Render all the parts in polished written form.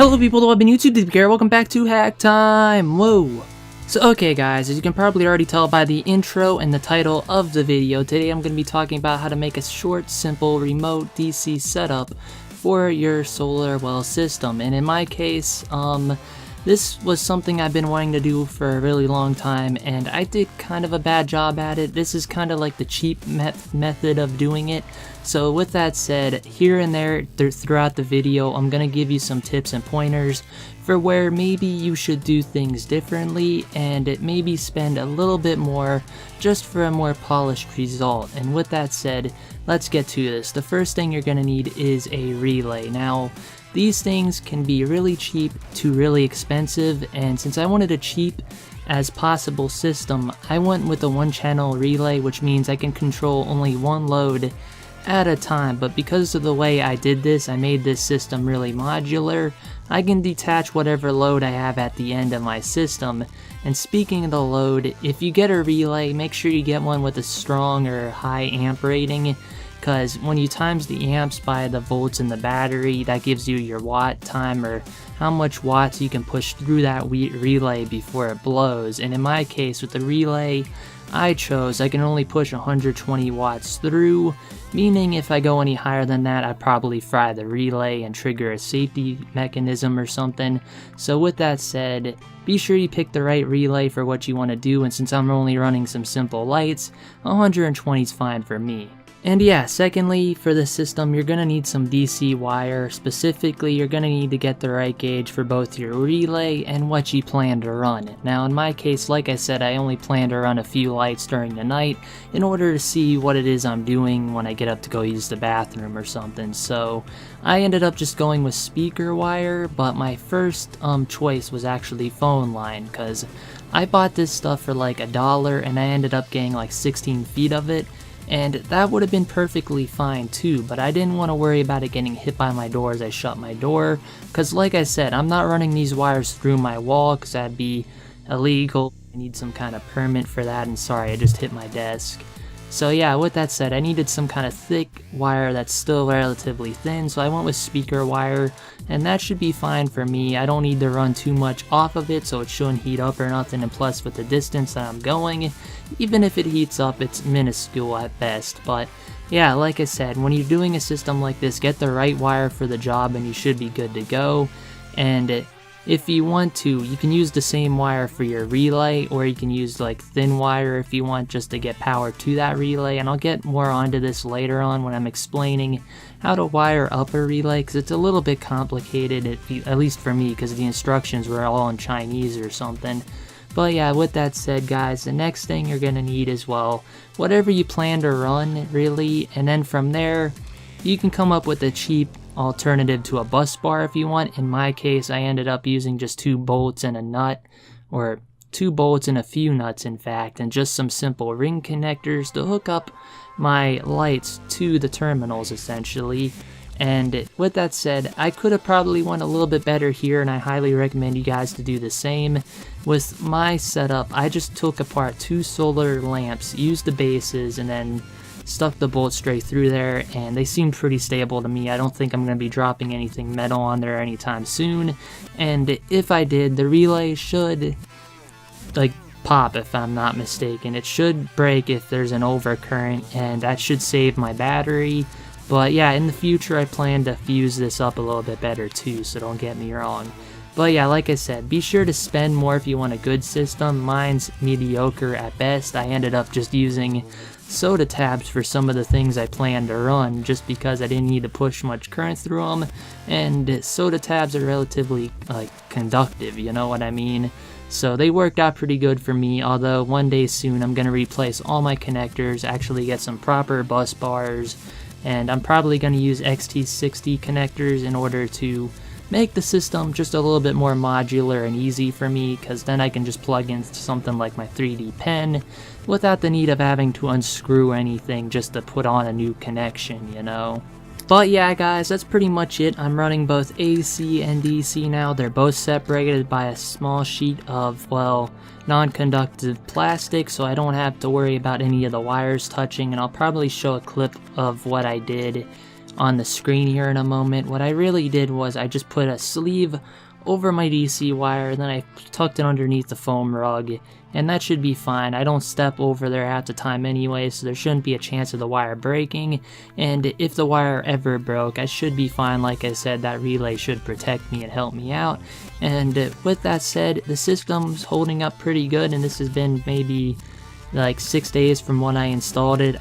Hello people who have been YouTube, this is Garrett. Welcome back to Hack Time. Whoa. So okay guys, as you can probably already tell by the intro and the title of the video, today I'm going to be talking about how to make a short, simple, remote DC setup for your solar well system. And in my case, this was something I've been wanting to do for a really long time, and I did kind of a bad job at it. This is kind of like the cheap method of doing it. So with that said, here and there throughout the video, I'm going to give you some tips and pointers for where maybe you should do things differently and maybe spend a little bit more just for a more polished result. And with that said, let's get to this. The first thing you're going to need is a relay. Now, these things can be really cheap to really expensive, and since I wanted a cheap as possible system, I went with a one-channel relay, which means I can control only one load at a time. But because of the way I did this, I made this system really modular. I can detach whatever load I have at the end of my system. And speaking of the load, if you get a relay, make sure you get one with a strong or high amp rating, because when you times the amps by the volts in the battery, that gives you your watt time, or how much watts you can push through that relay before it blows. And in my case, with the relay I chose, I can only push 120 watts through, meaning if I go any higher than that, I'd probably fry the relay and trigger a safety mechanism or something. So with that said, be sure you pick the right relay for what you want to do, and since I'm only running some simple lights, 120 is fine for me. And yeah, secondly, for this system, you're going to need some DC wire. Specifically, you're going to need to get the right gauge for both your relay and what you plan to run. Now, in my case, like I said, I only plan to run a few lights during the night in order to see what it is I'm doing when I get up to go use the bathroom or something. So I ended up just going with speaker wire, but my first choice was actually phone line, because I bought this stuff for like $1 and I ended up getting like 16 feet of it. And that would have been perfectly fine too, but I didn't want to worry about it getting hit by my door as I shut my door, because like I said, I'm not running these wires through my wall because that'd be illegal. I need some kind of permit for that, and sorry, I just hit my desk. So yeah, with that said, I needed some kind of thick wire that's still relatively thin, so I went with speaker wire, and that should be fine for me. I don't need to run too much off of it, so it shouldn't heat up or nothing, and plus with the distance that I'm going, even if it heats up, it's minuscule at best. But yeah, like I said, when you're doing a system like this, get the right wire for the job and you should be good to go. And if you want to, you can use the same wire for your relay, or you can use like thin wire if you want, just to get power to that relay. And I'll get more onto this later on when I'm explaining how to wire up a relay, because it's a little bit complicated, at least for me, because the instructions were all in Chinese or something. But yeah, with that said guys, the next thing you're going to need is, well, whatever you plan to run really, and then from there you can come up with a cheap alternative to a bus bar if you want. In my case, I ended up using just 2 bolts and a nut, or 2 bolts and a few nuts in fact, and just some simple ring connectors to hook up my lights to the terminals essentially. And with that said, I could have probably went a little bit better here, and I highly recommend you guys to do the same. With my setup, I just took apart 2 solar lamps, used the bases, and then stuck the bolts straight through there, and they seemed pretty stable to me. I don't think I'm going to be dropping anything metal on there anytime soon, and if I did, the relay should like pop if I'm not mistaken. It should break if there's an overcurrent, and that should save my battery. But yeah, in the future I plan to fuse this up a little bit better too, so don't get me wrong. But yeah, like I said, be sure to spend more if you want a good system. Mine's mediocre at best. I ended up just using soda tabs for some of the things I planned to run, just because I didn't need to push much current through them, and soda tabs are relatively like conductive, you know what I mean? So they worked out pretty good for me, although one day soon I'm going to replace all my connectors, actually get some proper bus bars, and I'm probably going to use XT60 connectors in order to make the system just a little bit more modular and easy for me, because then I can just plug in something like my 3D pen without the need of having to unscrew anything just to put on a new connection, you know. But yeah guys, that's pretty much it. I'm running both AC and DC now. They're both separated by a small sheet of, well, non-conductive plastic, so I don't have to worry about any of the wires touching, and I'll probably show a clip of what I did on the screen here in a moment. What I really did was I just put a sleeve over my DC wire, and then I tucked it underneath the foam rug, and that should be fine. I don't step over there half the time anyway, so there shouldn't be a chance of the wire breaking, and if the wire ever broke, I should be fine. Like I said, that relay should protect me and help me out. And with that said, the system's holding up pretty good, and this has been maybe like 6 days from when I installed it.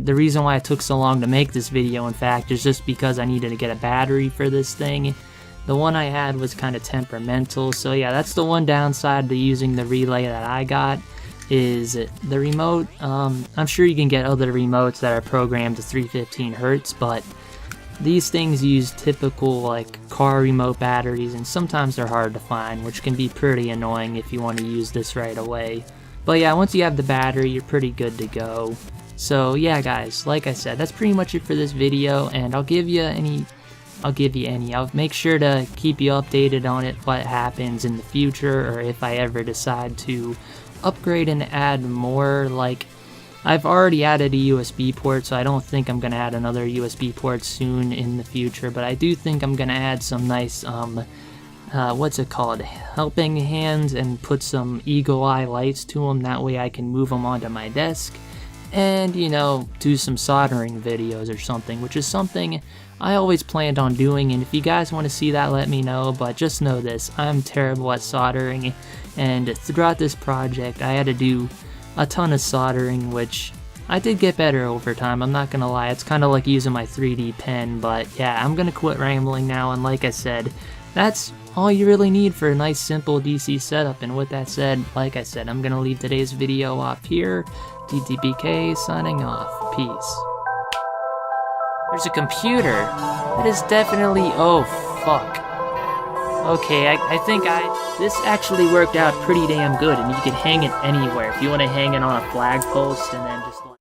The reason why it took so long to make this video, in fact, is just because I needed to get a battery for this thing. The one I had was kind of temperamental, so yeah, that's the one downside to using the relay that I got, is the remote. I'm sure you can get other remotes that are programmed to 315 Hertz, but these things use typical like car remote batteries, and sometimes they're hard to find, which can be pretty annoying if you want to use this right away. But yeah, once you have the battery, you're pretty good to go. So yeah guys, like I said, that's pretty much it for this video, and I'll make sure to keep you updated on it, what happens in the future, or if I ever decide to upgrade and add more. Like, I've already added a USB port, so I don't think I'm going to add another USB port soon in the future, but I do think I'm going to add some nice, helping hands, and put some eagle eye lights to them. That way I can move them onto my desk and, you know, do some soldering videos or something, which is something I always planned on doing. And if you guys want to see that, let me know. But just know this, I'm terrible at soldering, and throughout this project I had to do a ton of soldering, which I did get better over time, I'm not gonna lie. It's kind of like using my 3D pen. But yeah, I'm gonna quit rambling now, and like I said, that's all you really need for a nice simple DC setup. And with that said, like I said, I'm gonna leave today's video off here. DTBK signing off. Peace. There's a computer. That is definitely... oh, fuck. Okay, I think this actually worked out pretty damn good, and you can hang it anywhere. If you want to hang it on a flag post and then just...